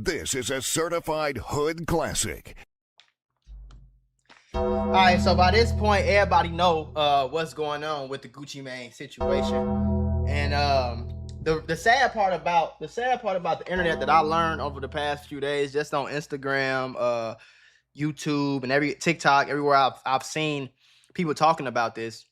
This is a certified hood classic. All right, so by this point, everybody know what's going on with the Gucci Mane situation, and the sad part about the internet that I learned over the past few days, just on Instagram, YouTube, and every TikTok, everywhere I've seen people talking about this,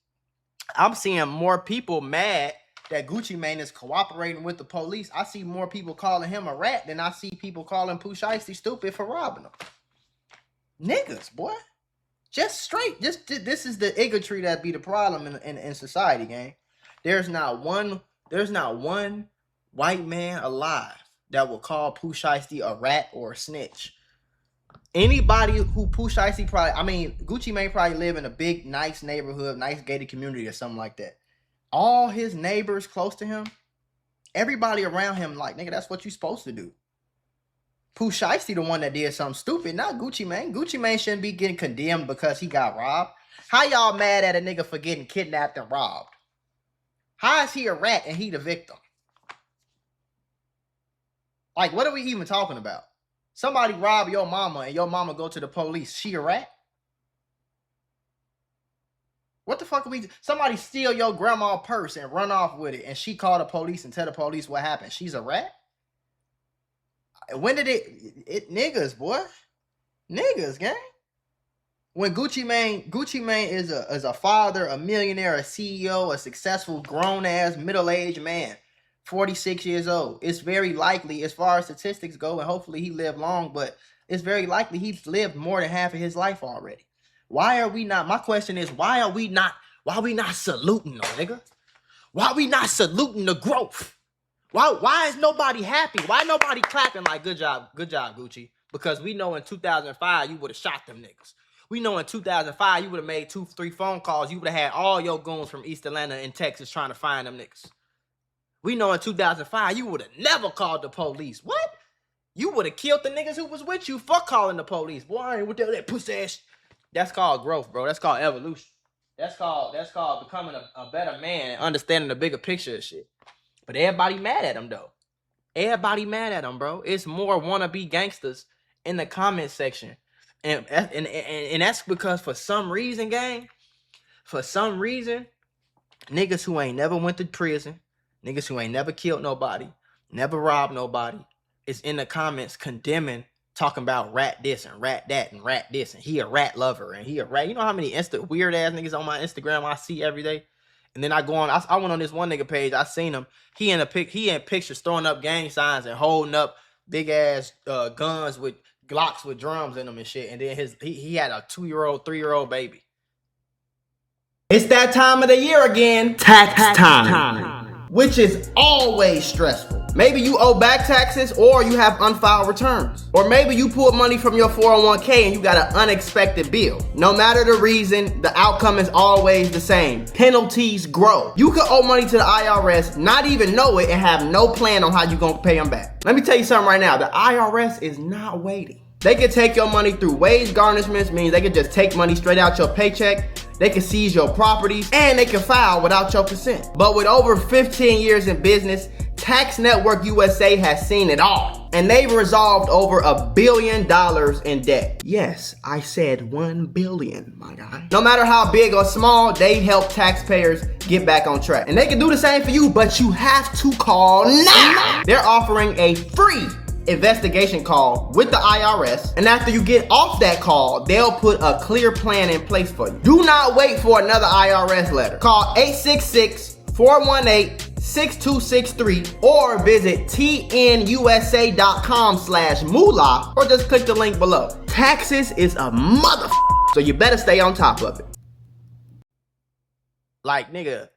I'm seeing more people mad that Gucci Mane is cooperating with the police. I see more people calling him a rat than I see people calling Pooh Shiesty stupid for robbing them. Niggas, boy. Just straight. This is the bigotry that be the problem in society, gang. There's not one white man alive that will call Pooh Shiesty a rat or a snitch. Anybody who Pooh Shiesty Gucci Mane probably live in a big, nice neighborhood, nice gated community or something like that. All his neighbors close to him, everybody around him, like, nigga, that's what you supposed to do. Pooh Shiesty the one that did something stupid, not Gucci Mane. Gucci Mane shouldn't be getting condemned because he got robbed. How y'all mad at a nigga for getting kidnapped and robbed? How is he a rat and he the victim? Like, what are we even talking about? Somebody rob your mama and your mama go to the police. She a rat? What the fuck are we... Somebody steal your grandma's purse and run off with it and she call the police and tell the police what happened. She's a rat? When did it niggas, boy? Niggas, gang. When Gucci Mane is a father, a millionaire, a CEO, a successful grown-ass middle-aged man, 46 years old. It's very likely, as far as statistics go, and hopefully he lived long, but it's very likely he's lived more than half of his life already. Why are we not... My question is, why we not saluting them, nigga? Why we not saluting the growth? Why is nobody happy? Why nobody clapping like, good job, Gucci? Because we know in 2005, you would have shot them niggas. We know in 2005, you would have made 2-3 phone calls. You would have had all your goons from East Atlanta and Texas trying to find them niggas. We know in 2005, you would have never called the police. What? You would have killed the niggas who was with you for calling the police. Boy, I ain't with that pussy ass. That's called growth, bro. That's called evolution. That's called becoming a better man and understanding the bigger picture of shit. But everybody mad at him, though. Everybody mad at him, bro. It's more wannabe gangsters in the comment section. And that's because for some reason, gang, niggas who ain't never went to prison, niggas who ain't never killed nobody, never robbed nobody, is in the comments condemning, talking about rat this and rat that and rat this, and he a rat lover and he a rat. You know how many weird ass niggas on my Instagram I see every day? And then I go on, I went on this one nigga page, I seen him. He in pictures throwing up gang signs and holding up big ass guns with Glocks with drums in them and shit. And then he had a 2-year-old, 3-year-old baby. It's that time of the year again. Tax time. Which is always stressful. Maybe you owe back taxes or you have unfiled returns. Or maybe you pulled money from your 401k and you got an unexpected bill. No matter the reason, the outcome is always the same. Penalties grow. You could owe money to the IRS, not even know it, and have no plan on how you're going to pay them back. Let me tell you something right now. The IRS is not waiting. They can take your money through wage garnishments, means they can just take money straight out your paycheck. They can seize your properties, and they can file without your consent. But with over 15 years in business, Tax Network USA has seen it all. And they've resolved over $1 billion in debt. Yes, I said 1 billion, my guy. No matter how big or small, they help taxpayers get back on track. And they can do the same for you, but you have to call now. They're offering a free investigation call with the IRS, and after you get off that call, they'll put a clear plan in place for you. Do not wait for another IRS letter. Call 866-418-6263 or visit tnusa.com/Mula or just click the link below. Taxes is a so you better stay on top of it. Like, nigga,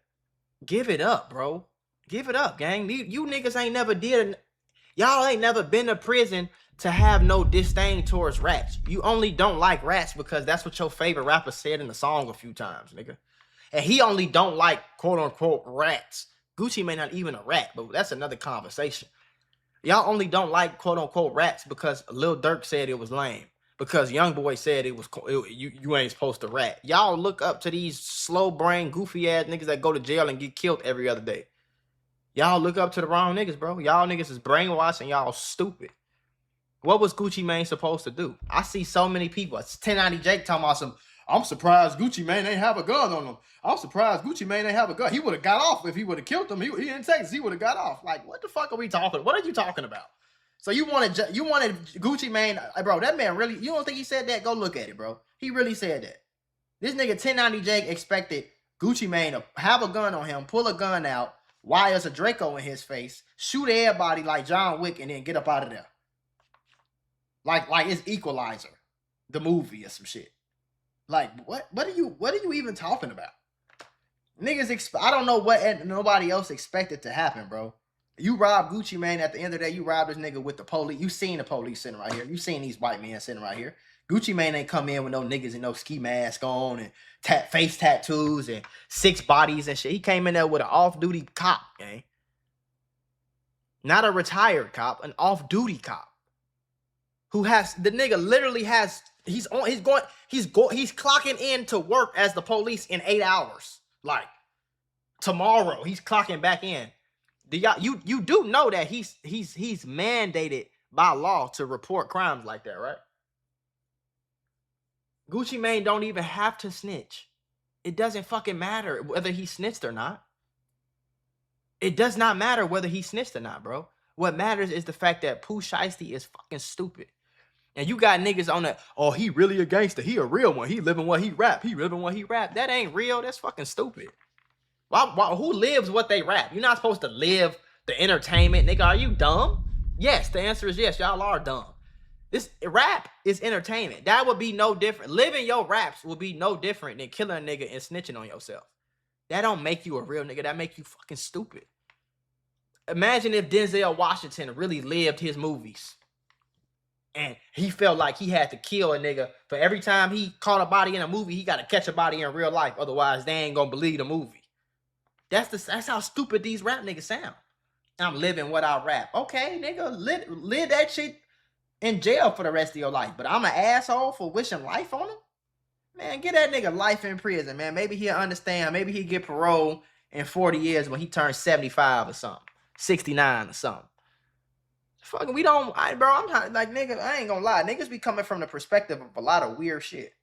give it up, bro. Give it up, gang. You niggas ain't never y'all ain't never been to prison to have no disdain towards rats. You only don't like rats because that's what your favorite rapper said in the song a few times, nigga. And he only don't like quote-unquote rats. Gucci may not even a rat, but that's another conversation. Y'all only don't like quote-unquote rats because Lil Durk said it was lame. Because YoungBoy said you ain't supposed to rat. Y'all look up to these slow-brain, goofy-ass niggas that go to jail and get killed every other day. Y'all look up to the wrong niggas, bro. Y'all niggas is brainwashed and y'all stupid. What was Gucci Mane supposed to do? I see so many people. It's 1090 Jake talking about some. I'm surprised Gucci Mane ain't have a gun on him. I'm surprised Gucci Mane ain't have a gun. He would have got off if he would have killed him. He in Texas. He would have got off. Like, what the fuck are we talking? What are you talking about? So you wanted Gucci Mane, bro? That man really? You don't think he said that? Go look at it, bro. He really said that. This nigga 1090 Jake expected Gucci Mane to have a gun on him, pull a gun out, wires a Draco in his face, shoot everybody like John Wick, and then get up out of there. Like it's Equalizer, the movie or some shit. Like what are you even talking about? Niggas, I don't know what nobody else expected to happen, bro. You robbed Gucci Mane. At the end of the day, you robbed this nigga with the police. You seen the police sitting right here. You seen these white men sitting right here. Gucci Mane ain't come in with no niggas and no ski mask on and face tattoos and 6 bodies and shit. He came in there with an off-duty cop, gang. Not a retired cop, an off-duty cop. Who has the nigga literally has he's clocking in to work as the police in 8 hours. Like tomorrow, he's clocking back in. Do y'all you do know that he's mandated by law to report crimes like that, right? Gucci Mane don't even have to snitch. It doesn't fucking matter whether he snitched or not. It does not matter whether he snitched or not, bro. What matters is the fact that Pooh Shiesty is fucking stupid. And you got niggas on that, oh, he really a gangster. He a real one. He living what he rap. He living what he rap. That ain't real. That's fucking stupid. Why, who lives what they rap? You're not supposed to live the entertainment. Nigga, are you dumb? Yes, the answer is yes. Y'all are dumb. This rap is entertainment. That would be no different. Living your raps will be no different than killing a nigga and snitching on yourself. That don't make you a real nigga. That make you fucking stupid. Imagine if Denzel Washington really lived his movies. And he felt like he had to kill a nigga for every time he caught a body in a movie, he got to catch a body in real life. Otherwise, they ain't gonna believe the movie. That's how stupid these rap niggas sound. I'm living what I rap. Okay, nigga, live that shit in jail for the rest of your life. But I'm an asshole for wishing life on him? Man, get that nigga life in prison, man. Maybe he'll understand. Maybe he'll get parole in 40 years when he turns 75 or something. 69 or something. Fucking, bro, I'm not, like, nigga, I ain't gonna lie. Niggas be coming from the perspective of a lot of weird shit.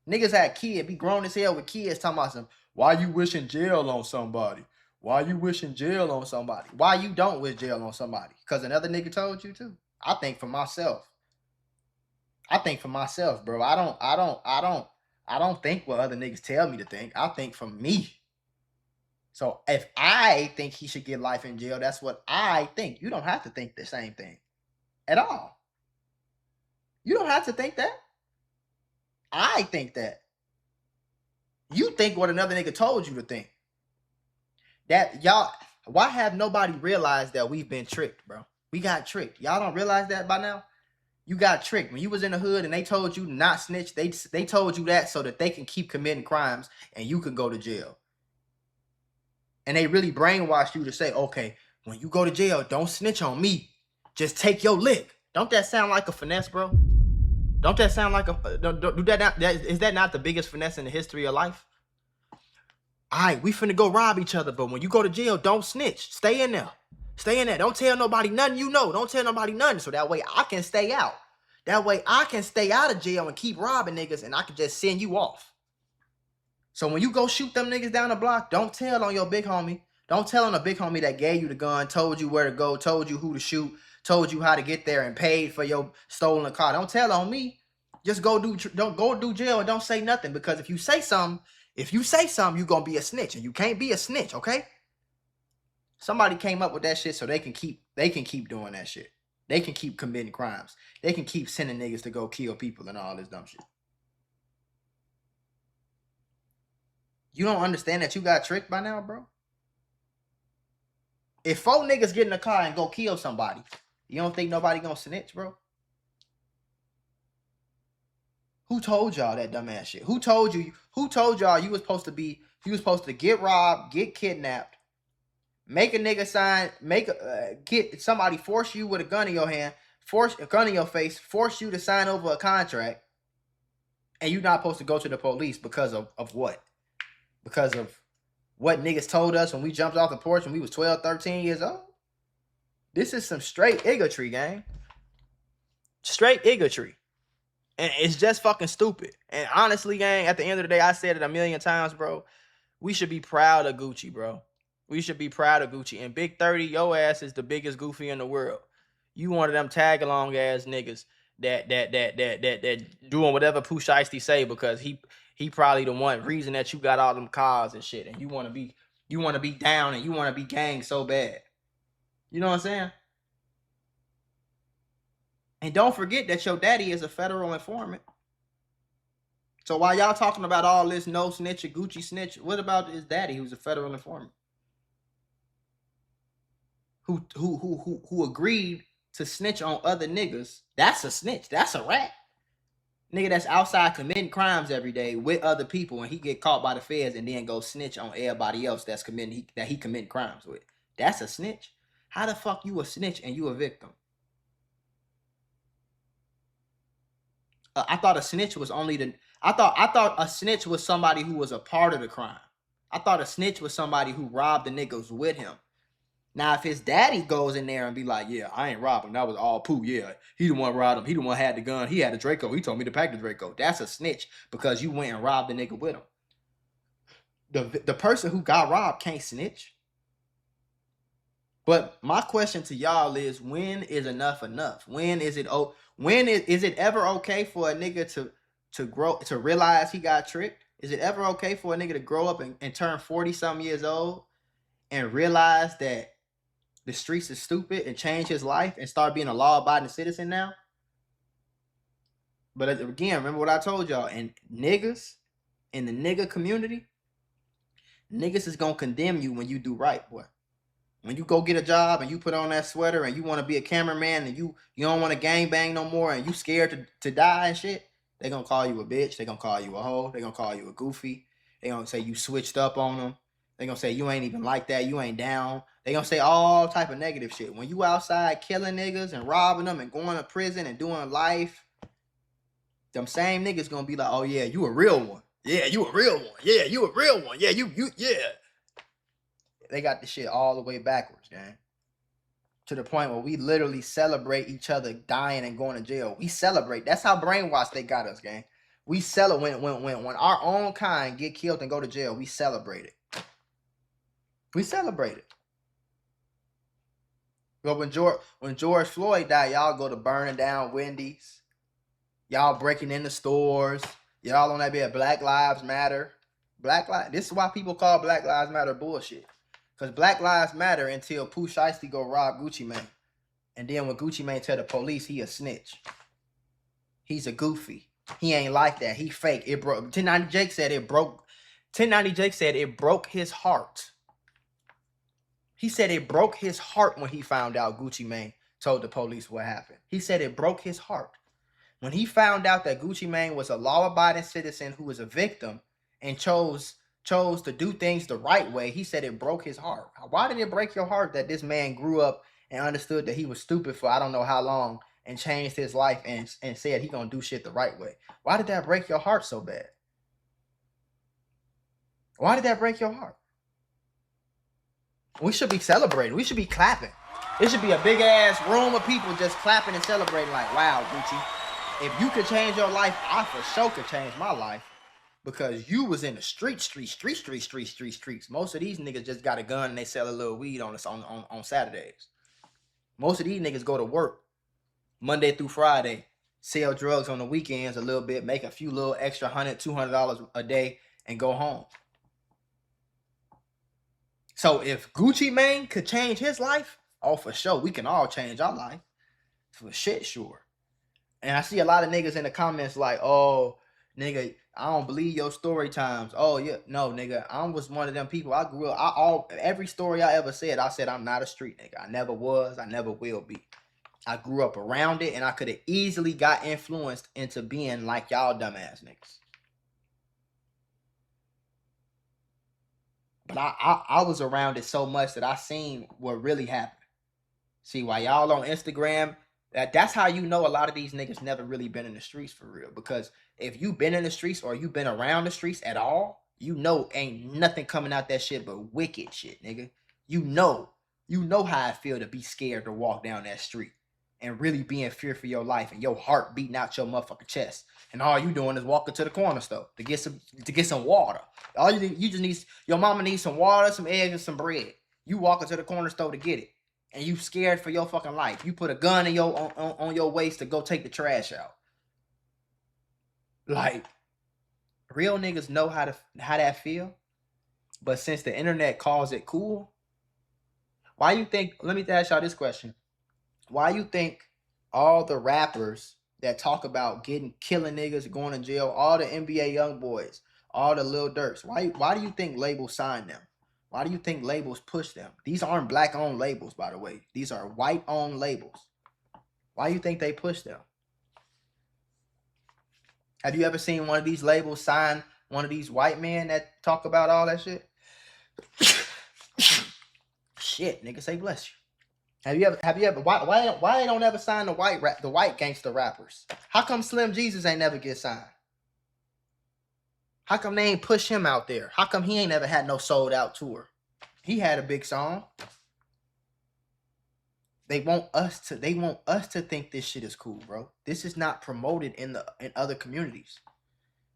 Niggas had kids, be grown as hell with kids talking about some, why you wishing jail on somebody? Why you wishing jail on somebody? Why you don't wish jail on somebody? Because another nigga told you to? I think for myself. Bro. I don't think what other niggas tell me to think. I think for me. So if I think he should get life in jail, that's what I think. You don't have to think the same thing at all. You don't have to think that. I think that. You think what another nigga told you to think. That y'all, why have nobody realized that we've been tricked, bro? We got tricked. Y'all don't realize that by now? You got tricked. When you was in the hood and they told you not snitch, they told you that so that they can keep committing crimes and you can go to jail. And they really brainwashed you to say, okay, when you go to jail, don't snitch on me. Just take your lick. Don't that sound like a finesse, bro? Don't that sound like is that not the biggest finesse in the history of life? All right, we finna go rob each other, but when you go to jail, don't snitch. Stay in there. Stay in there. Don't tell nobody nothing you know. Don't tell nobody nothing. So that way I can stay out. That way I can stay out of jail and keep robbing niggas and I can just send you off. So when you go shoot them niggas down the block, don't tell on your big homie. Don't tell on a big homie that gave you the gun, told you where to go, told you who to shoot, told you how to get there and paid for your stolen car. Don't tell on me. Just go do jail and don't say nothing, because if you say something, you're gonna be a snitch, and you can't be a snitch, okay? Somebody came up with that shit so they can keep doing that shit. They can keep committing crimes. They can keep sending niggas to go kill people and all this dumb shit. You don't understand that you got tricked by now, bro? If 4 niggas get in a car and go kill somebody, you don't think nobody gonna snitch, bro? Who told y'all that dumbass shit? Who told y'all you was supposed to get robbed, get kidnapped, make a nigga sign, get somebody force you with a gun in your hand, force a gun in your face, force you to sign over a contract, and you're not supposed to go to the police because of what? Because of what niggas told us when we jumped off the porch when we was 12, 13 years old? This is some straight bigotry, gang. Straight bigotry. And it's just fucking stupid. And honestly, gang, at the end of the day, I said it a million times, bro. We should be proud of Gucci, bro. We should be proud of Gucci. And Big 30, your ass is the biggest goofy in the world. You one of them tag along ass niggas that doing whatever Pooh Shiesty say because he probably the one reason that you got all them cars and shit, and you wanna be down and you wanna be gang so bad. You know what I'm saying? And don't forget that your daddy is a federal informant. So while y'all talking about all this no snitch or Gucci snitch, what about his daddy who's a federal informant? Who agreed to snitch on other niggas? That's a snitch. That's a rat. Nigga that's outside committing crimes every day with other people and he get caught by the feds and then go snitch on everybody else that's he committing crimes with. That's a snitch. How the fuck you a snitch and you a victim? I thought a snitch was I thought a snitch was somebody who was a part of the crime. I thought a snitch was somebody who robbed the niggas with him. Now, if his daddy goes in there and be like, yeah, I ain't robbing, that was all Pooh, yeah, he the one robbed him, he the one had the gun, he had the Draco, he told me to pack the Draco. That's a snitch because you went and robbed the nigga with him. The person who got robbed can't snitch. But my question to y'all is, when is enough enough? When is it ever okay for a nigga to grow, to realize he got tricked? Is it ever okay for a nigga to grow up and turn 40-something years old and realize that the streets is stupid and change his life and start being a law-abiding citizen now? But again, remember what I told y'all, and niggas in the nigga community, niggas is gonna condemn you when you do right, boy. When you go get a job and you put on that sweater and you want to be a cameraman and you don't want to gangbang no more and you scared to die and shit, they gonna call you a bitch. They gonna call you a hoe. They gonna call you a goofy. They gonna say you switched up on them. They gonna say you ain't even like that. You ain't down. They gonna say all type of negative shit. When you outside killing niggas and robbing them and going to prison and doing life, them same niggas gonna be like, oh yeah, you a real one. Yeah, you a real one. Yeah, you a real one. Yeah, yeah. They got the shit all the way backwards, gang. To the point where we literally celebrate each other dying and going to jail. We celebrate. That's how brainwashed they got us, gang. We celebrate when our own kind get killed and go to jail. We celebrate it. We celebrate it. But when George Floyd died, y'all go to burning down Wendy's. Y'all breaking into stores. Y'all on that bit. Black Lives Matter. This is why people call Black Lives Matter bullshit. Because Black Lives Matter until Pooh Shiesty go rob Gucci Mane. And then when Gucci Mane tell the police he a snitch. He's a goofy. He ain't like that. He fake. It broke. 1090 Jake said it broke. 1090 Jake said it broke his heart. He said it broke his heart when he found out Gucci Mane told the police what happened. He said it broke his heart. When he found out that Gucci Mane was a law-abiding citizen who was a victim and chose to do things the right way, he said it broke his heart. Why did it break your heart that this man grew up and understood that he was stupid for I don't know how long and changed his life and said he gonna do shit the right way? Why did that break your heart so bad? Why did that break your heart? We should be celebrating. We should be clapping. It should be a big ass room of people just clapping and celebrating like, wow, Gucci, if you could change your life, I for sure could change my life. Because you was in the streets. Most of these niggas just got a gun and they sell a little weed on Saturdays. Most of these niggas go to work Monday through Friday, sell drugs on the weekends a little bit, make a few little extra $100, $200 a day, and go home. So if Gucci Mane could change his life, oh, for sure, we can all change our life. For shit, sure. And I see a lot of niggas in the comments like, oh, nigga, I don't believe your story times. Oh, yeah. No, nigga, I was one of them people. I grew up, every story I ever said, I said I'm not a street nigga. I never was. I never will be. I grew up around it, and I could have easily got influenced into being like y'all dumbass niggas. But I was around it so much that I seen what really happened. See, while y'all on Instagram, that's how you know a lot of these niggas never really been in the streets for real. Because if you been in the streets or you been around the streets at all, you know ain't nothing coming out that shit but wicked shit, nigga. You know how I feel to be scared to walk down that street. and really be in fear for your life and your heart beating out your motherfucking chest. And all you doing is walking to the corner store to get some water. All you just need, your mama needs some water, some eggs, and some bread. You walking to the corner store to get it. And you scared for your fucking life. You put a gun in on your waist to go take the trash out. Like, real niggas know how that feel. But since the internet calls it cool, why you think, let me ask y'all this question. Why you think all the rappers that talk about killing niggas, going to jail, all the NBA young boys, all the Lil Durks, why do you think labels sign them? Why do you think labels push them? These aren't black-owned labels, by the way. These are white-owned labels. Why do you think they push them? Have you ever seen one of these labels sign one of these white men that talk about all that shit? Shit, nigga, say bless you. Have you ever why they don't ever sign the white gangster rappers? How come Slim Jesus ain't never get signed? How come they ain't push him out there? How come he ain't never had no sold out tour? He had a big song. They want us to think this shit is cool, bro. This is not promoted in other communities.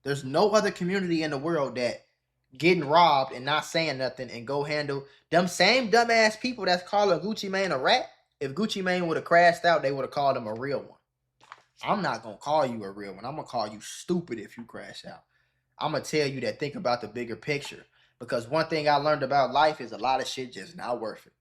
There's no other community in the world that getting robbed and not saying nothing and go handle them same dumbass people that's calling Gucci Mane a rat. If Gucci Mane would have crashed out, they would have called him a real one. I'm not going to call you a real one. I'm going to call you stupid if you crash out. I'm going to tell you that think about the bigger picture. Because one thing I learned about life is a lot of shit just not worth it.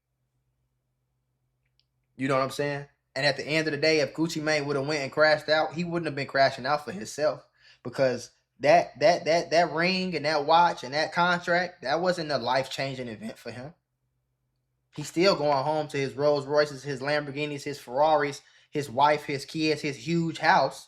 You know what I'm saying? And at the end of the day, if Gucci Mane would have went and crashed out, he wouldn't have been crashing out for himself. Because that ring and that watch and that contract, that wasn't a life-changing event for him. He's still going home to his Rolls Royces, his Lamborghinis, his Ferraris, his wife, his kids, his huge house.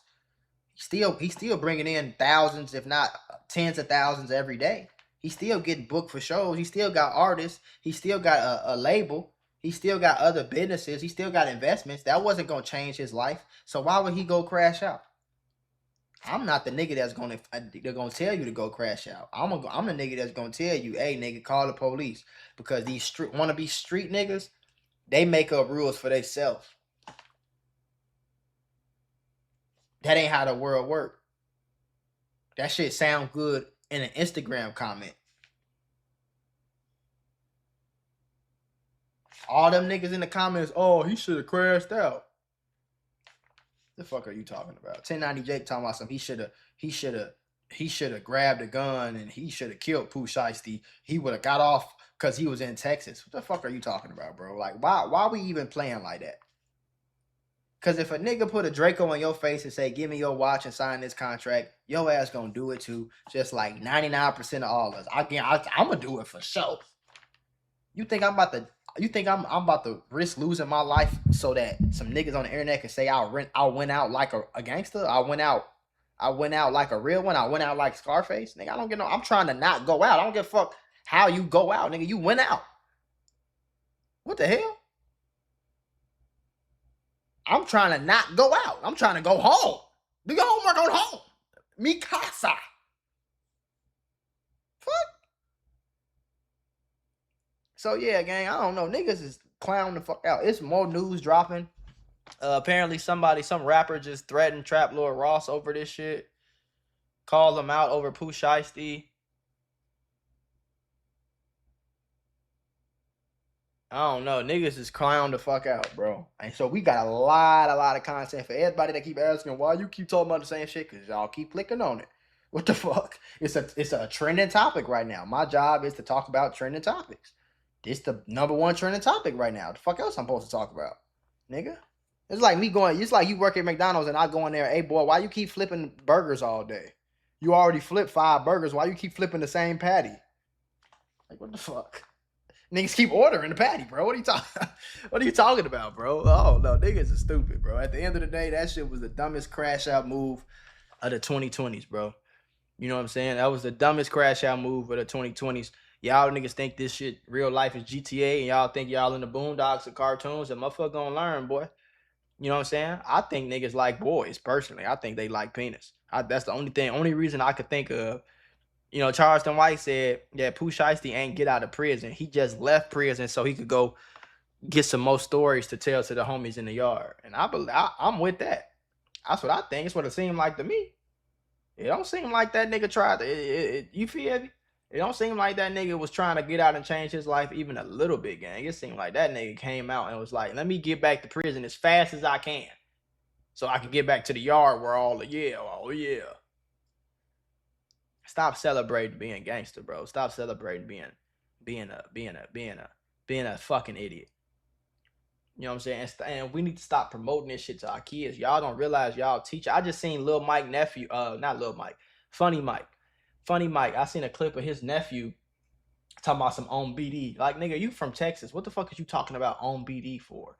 He's still bringing in thousands, if not tens of thousands every day. He's still getting booked for shows. He still got artists. He still got a label. He still got other businesses. He still got investments. That wasn't going to change his life. So why would he go crash out? I'm not the nigga that's gonna tell you to go crash out. I'm the nigga that's gonna tell you, hey nigga, call the police. Because these wannabe street niggas, they make up rules for themselves. That ain't how the world work. That shit sound good in an Instagram comment. All them niggas in the comments, oh, he should have crashed out. The fuck are you talking about? 1090 Jake talking about some he should have grabbed a gun and he should have killed Pooh Shiesty. He would have got off because he was in Texas. What the fuck are you talking about, bro? Like, why we even playing like that? Because if a nigga put a Draco on your face and say, give me your watch and sign this contract, your ass gonna do it too. Just like 99% of all of us. I'm gonna do it for sure. You think I'm about to risk losing my life so that some niggas on the internet can say I went out like a gangster? I went out like a real one. I went out like Scarface. Nigga, I don't get no. I'm trying to not go out. I don't give a fuck how you go out, nigga. You went out. What the hell? I'm trying to not go out. I'm trying to go home. Do your homework on home. Mi casa. Fuck. So yeah, gang, I don't know. Niggas is clowning the fuck out. It's more news dropping. Apparently some rapper just threatened Trap Lord Ross over this shit. Called him out over Pooh Shiesty. I don't know. Niggas is clown the fuck out, bro. And so we got a lot of content for everybody that keep asking why you keep talking about the same shit, because y'all keep clicking on it. What the fuck? It's a trending topic right now. My job is to talk about trending topics. This the number one trending topic right now. The fuck else I'm supposed to talk about? Nigga. It's like you work at McDonald's and I go in there, hey boy, why you keep flipping burgers all day? You already flipped 5 burgers. Why you keep flipping the same patty? Like, what the fuck? Niggas keep ordering the patty, bro. What are you talking about, bro? Oh no, niggas are stupid, bro. At the end of the day, that shit was the dumbest crash out move of the 2020s, bro. You know what I'm saying? That was the dumbest crash out move of the 2020s. Y'all niggas think this shit real life is GTA and y'all think y'all in the boondocks and cartoons, and motherfucker gonna learn, boy. You know what I'm saying? I think niggas like boys, personally. I think they like penis. That's the only reason I could think of. You know, Charleston White said that Pooh Shiesty ain't get out of prison. He just left prison so he could go get some more stories to tell to the homies in the yard. And I'm with that. That's what I think. It's what it seemed like to me. It don't seem like that nigga tried to. You feel me? It don't seem like that nigga was trying to get out and change his life even a little bit, gang. It seemed like that nigga came out and was like, let me get back to prison as fast as I can, so I can get back to the yard where all the oh yeah. Stop celebrating being gangster, bro. Stop celebrating being a fucking idiot. You know what I'm saying? And we need to stop promoting this shit to our kids. Y'all don't realize y'all teach. I just seen Lil Mike nephew, not Lil Mike, Funny Mike. Funny Mike, I seen a clip of his nephew talking about some on BD. Like, nigga, you from Texas. What the fuck is you talking about on BD for?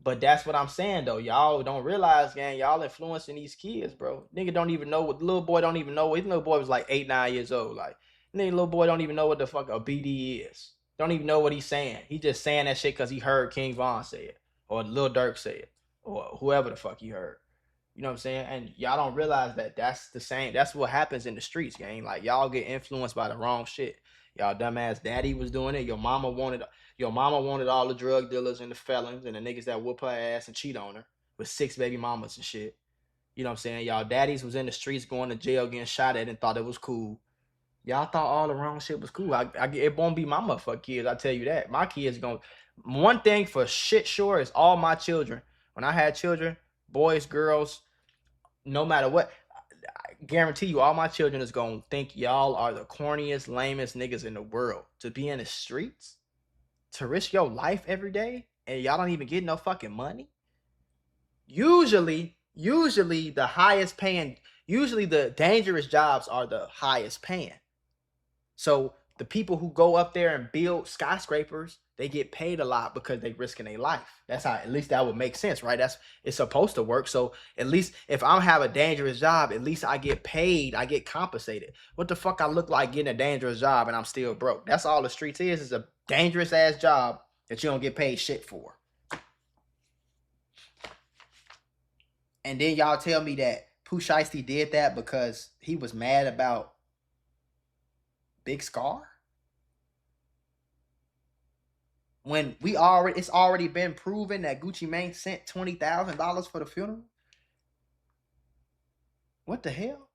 But that's what I'm saying, though. Y'all don't realize, gang, y'all influencing these kids, bro. Nigga don't even know what, the little boy don't even know. His little boy was like 8, 9 years old. Like, nigga, little boy don't even know what the fuck a BD is. Don't even know what he's saying. He just saying that shit because he heard King Von say it, or Lil Durk say it, or whoever the fuck he heard. You know what I'm saying? And y'all don't realize that that's the same. That's what happens in the streets, gang. Like, y'all get influenced by the wrong shit. Y'all dumbass daddy was doing it. Your mama wanted all the drug dealers and the felons and the niggas that whoop her ass and cheat on her with 6 baby mamas and shit. You know what I'm saying? Y'all daddies was in the streets going to jail getting shot at and thought it was cool. Y'all thought all the wrong shit was cool. It won't be my motherfucking kids, I tell you that. My kids gonna... One thing for shit sure is all my children, when I had children, boys, girls, no matter what, I guarantee you all my children is gonna think y'all are the corniest, lamest niggas in the world. To be in the streets, to risk your life every day, and y'all don't even get no fucking money. Usually the highest paying, usually the dangerous jobs are the highest paying. So the people who go up there and build skyscrapers, they get paid a lot because they risking their life. That's how, at least that would make sense, right? It's supposed to work. So at least if I have a dangerous job, at least I get paid, I get compensated. What the fuck I look like getting a dangerous job and I'm still broke? That's all the streets is a dangerous ass job that you don't get paid shit for. And then y'all tell me that Pooh Shiesty did that because he was mad about Big Scar? When it's already been proven that Gucci Mane sent $20,000 for the funeral? What the hell?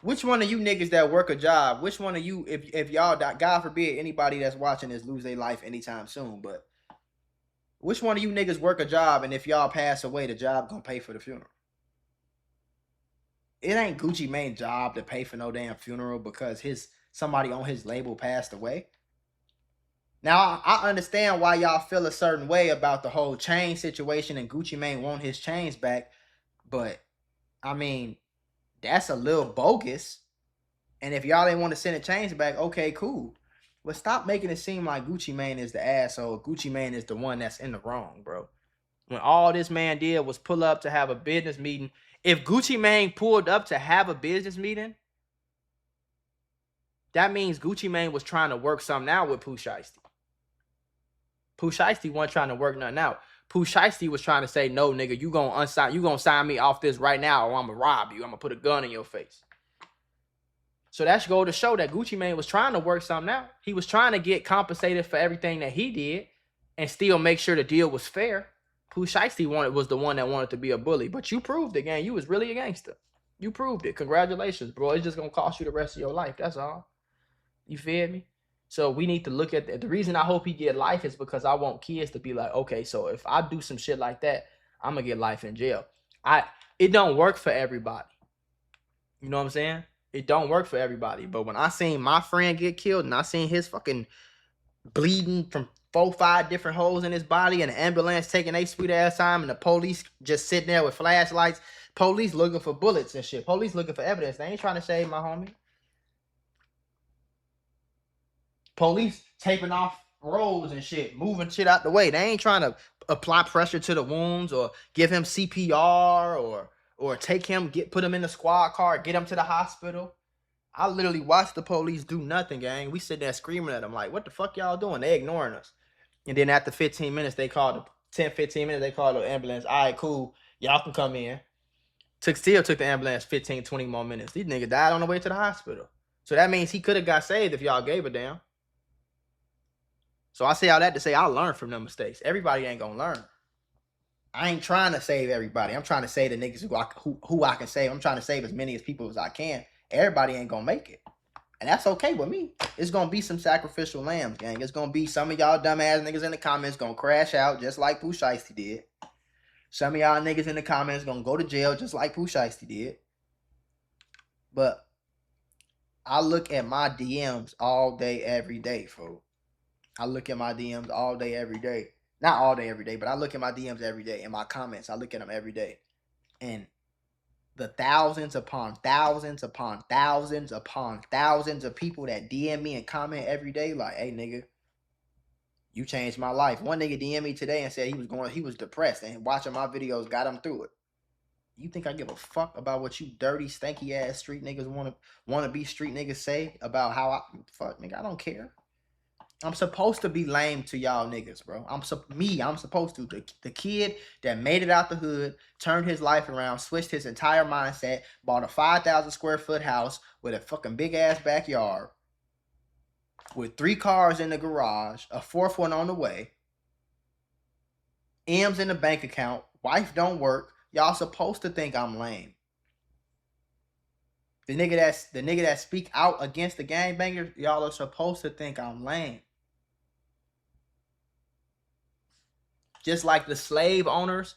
Which one of you niggas that work a job, which one of you, if y'all die, God forbid anybody that's watching this lose their life anytime soon, but which one of you niggas work a job and if y'all pass away, the job gonna pay for the funeral? It ain't Gucci Mane's job to pay for no damn funeral because somebody on his label passed away. Now, I understand why y'all feel a certain way about the whole chain situation and Gucci Mane want his chains back, but, I mean, that's a little bogus. And if y'all ain't want to send the chains back, okay, cool. But stop making it seem like Gucci Mane is the asshole. Gucci Mane is the one that's in the wrong, bro. When all this man did was pull up to have a business meeting. If Gucci Mane pulled up to have a business meeting, that means Gucci Mane was trying to work something out with Pooh Shiesty. Pooh Shiesty wasn't trying to work nothing out. Pooh Shiesty was trying to say, no, nigga, you gonna sign me off this right now or I'm gonna rob you. I'm gonna put a gun in your face. So that should go to show that Gucci Mane was trying to work something out. He was trying to get compensated for everything that he did and still make sure the deal was fair. Pooh Shiesty was the one that wanted to be a bully. But you proved it, gang. You was really a gangster. You proved it. Congratulations, bro. It's just gonna cost you the rest of your life. That's all. You feel me? So we need to look at the reason I hope he get life is because I want kids to be like, okay, so if I do some shit like that, I'm gonna get life in jail. It don't work for everybody. You know what I'm saying? It don't work for everybody. But when I seen my friend get killed and I seen his fucking bleeding from 4, 5 different holes in his body and the ambulance taking a sweet ass time and the police just sitting there with flashlights, police looking for bullets and shit. Police looking for evidence. They ain't trying to save my homie. Police taping off roads and shit, moving shit out the way. They ain't trying to apply pressure to the wounds or give him CPR or take him, put him in the squad car, get him to the hospital. I literally watched the police do nothing, gang. We sit there screaming at them like, what the fuck y'all doing? They ignoring us. And then after 15 minutes, they called 10, 15 minutes, they called the ambulance. All right, cool. Y'all can come in. Still took the ambulance 15, 20 more minutes. These niggas died on the way to the hospital. So that means he could have got saved if y'all gave a damn. So I say all that to say I learned from them mistakes. Everybody ain't gonna learn. I ain't trying to save everybody. I'm trying to save the niggas who I can save. I'm trying to save as many as people as I can. Everybody ain't gonna make it. And that's okay with me. It's gonna be some sacrificial lambs, gang. It's gonna be some of y'all dumbass niggas in the comments gonna crash out just like Pooh Shiesty did. Some of y'all niggas in the comments gonna go to jail just like Pooh Shiesty did. But I look at my DMs all day, every day, folks. I look at my DMs all day, every day. Not all day, every day, but I look at my DMs every day. And my comments, I look at them every day. And the thousands upon thousands upon thousands upon thousands of people that DM me and comment every day, like, hey, nigga, you changed my life. One nigga DM me today and said he was depressed, and watching my videos got him through it. You think I give a fuck about what you dirty, stanky ass street niggas wanna be street niggas say about how I fuck, nigga? I don't care. I'm supposed to be lame to y'all niggas, bro. I'm supposed to. The kid that made it out the hood, turned his life around, switched his entire mindset, bought a 5,000 square foot house with a fucking big ass backyard, with 3 cars in the garage, a 4th one on the way, M's in the bank account, wife don't work. Y'all supposed to think I'm lame. The nigga that speak out against the gangbangers, y'all are supposed to think I'm lame. Just like the slave owners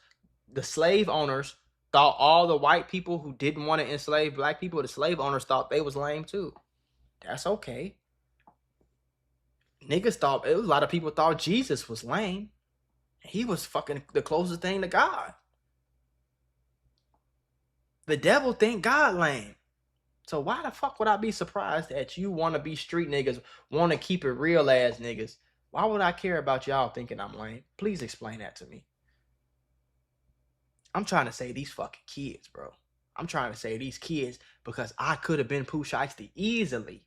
thought all the white people who didn't want to enslave black people, the slave owners thought they was lame too. That's okay. Niggas thought, a lot of people thought Jesus was lame. He was fucking the closest thing to God. The devil think God lame. So why the fuck would I be surprised that you want to be street niggas, want to keep it real ass niggas? Why would I care about y'all thinking I'm lame? Please explain that to me. I'm trying to say these fucking kids, bro. I'm trying to say these kids because I could have been Pooh Shiesty easily.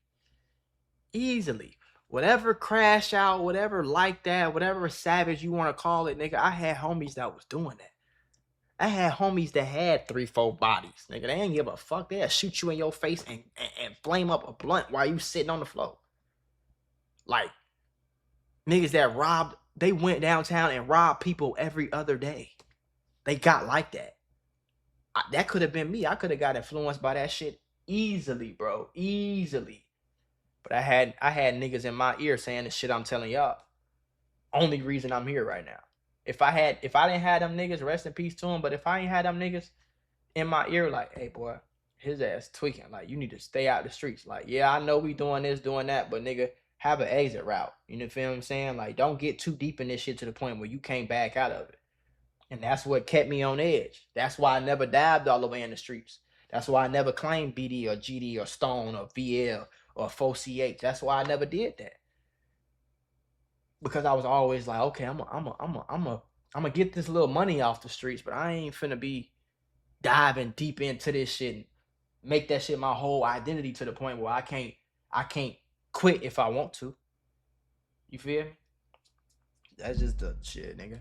Easily. Whatever crash out, whatever like that, whatever savage you want to call it, nigga, I had homies that was doing that. I had homies that had 3-4 bodies, nigga. They ain't give a fuck. They'll shoot you in your face and flame up a blunt while you sitting on the floor. Like, niggas that robbed, they went downtown and robbed people every other day. They got like that. That could have been me. I could have got influenced by that shit easily, bro. Easily. But I had niggas in my ear saying the shit I'm telling y'all. Only reason I'm here right now. If I didn't have them niggas, rest in peace to them, but if I ain't had them niggas in my ear, like, hey boy, his ass tweaking. Like, you need to stay out the streets. Like, yeah, I know we doing this, doing that, but nigga, have an exit route. You know what I'm saying? Like, don't get too deep in this shit to the point where you can't back out of it. And that's what kept me on edge. That's why I never dived all the way in the streets. That's why I never claimed BD or GD or Stone or VL or 4CH. That's why I never did that. Because I was always like, okay, I'm gonna get this little money off the streets, but I ain't finna be diving deep into this shit and make that shit my whole identity to the point where I can't quit if I want to. You feel me? That's just the shit, nigga.